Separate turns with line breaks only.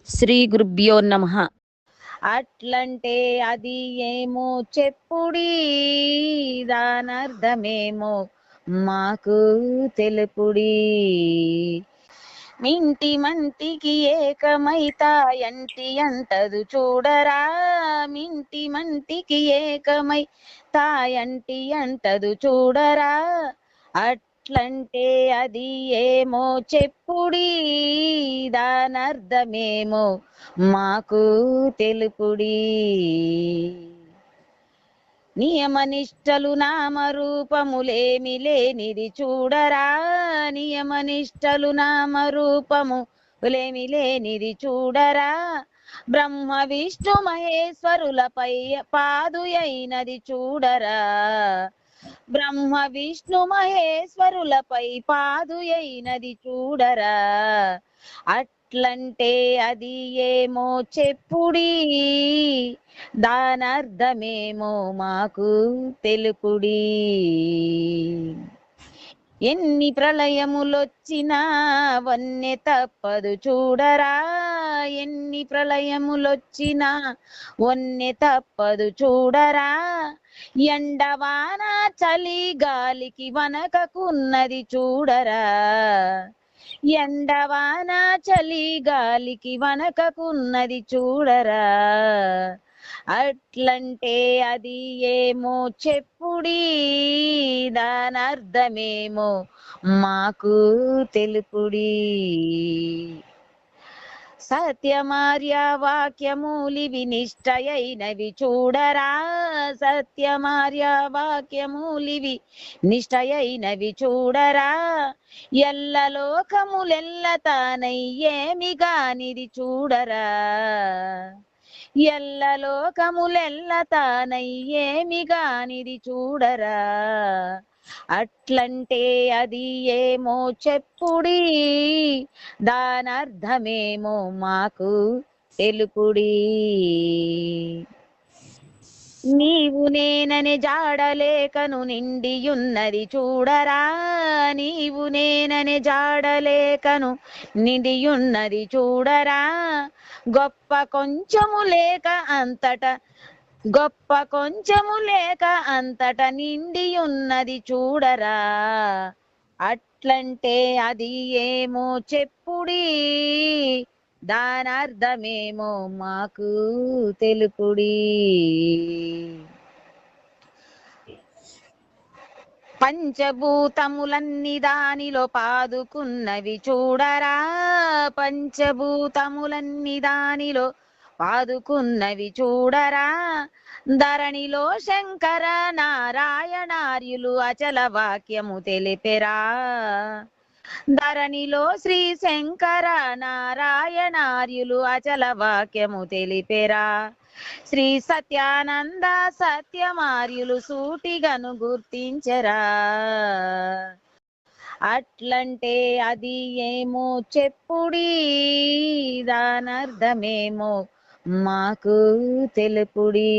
శ్రీ గురుభ్యో నమః.
అట్లంటే అది ఏమో చెప్పుడి, దానర్థమేమో మాకు తెలుపుడి. మింటి మంటికి ఏకమైతాయంటి అంటదు చూడరా, మింటి మంటికి ఏకమై తాయంటి అంటదు చూడరా. అట్లంటే అది ఏమో చెప్పుడి, దానర్థమేమో మాకు తెలుపుడి. నియమనిష్టలు నామరూపములేమి లేనిది చూడరా, నియమనిష్టలు నామరూపములేమి లేనిది చూడరా. బ్రహ్మ విష్ణు మహేశ్వరులపై పాదు అయినది చూడరా, బ్రహ్మ విష్ణు మహేశ్వరులపై పాదు అయినది చూడరా. అట్లంటే అది ఏమో చెప్పుడి, దానర్థమేమో మాకు తెలుపుడి. ఎన్ని ప్రళయములొచ్చినా వన్నె తప్పదు చూడరా, ఎన్ని ప్రళయములొచ్చినా వన్నె తప్పదు చూడరా. ఎండవాన చలి గాలికి వనకకున్నది చూడరా, ఎండవాన చలి గాలికి వనకకున్నది చూడరా. అట్లంటే అది ఏమో చెప్పుడి, దానర్థమేమో మాకు తెలుపుడి. సత్యమార్య వాక్యమూలివి నిష్టయైనవి చూడరా, సత్యమార్య వాక్యమూలివి నిష్టయైనవి చూడరా. ఎల్ల లోకములెల్ల తానై ఏమి గానిది చూడరా, ఎల్ల లోకములెల్ల తానై ఏమి గానిది చూడరా. అట్లంటే అది ఏమో చెప్పుడి, దానర్థమేమో మాకు తెలుపుడి. నీవు నేనని జాడలేకను నిండియున్నది చూడరా, నీవు నేనని జాడలేకను నిండియున్నది చూడరా. గొప్ప కొంచెము లేక అంతట, గొప్ప కొంచెము లేక అంతట నిండియున్నది చూడరా. అట్లంటే అది ఏమో చెప్పుడి, దానర్థమేమో మాకు తెలుపుడి. పంచభూతములన్నీ దానిలో పాదుకున్నవి చూడరా, పంచభూతములన్నీ దానిలో పాదుకున్నవి చూడరా. ధరణిలో శంకర నారాయణార్యులు అచల వాక్యము తెలిపెరా, ధరణిలో శ్రీ శంకర నారాయణార్యులు అచల వాక్యము తెలిపెరా. శ్రీ సత్యానంద సత్యమార్యులు సూటిగను గుర్తించరా. అట్లంటే అది ఏమో చెప్పుడి, దానర్థమేమో మాకు తెలుపుడి.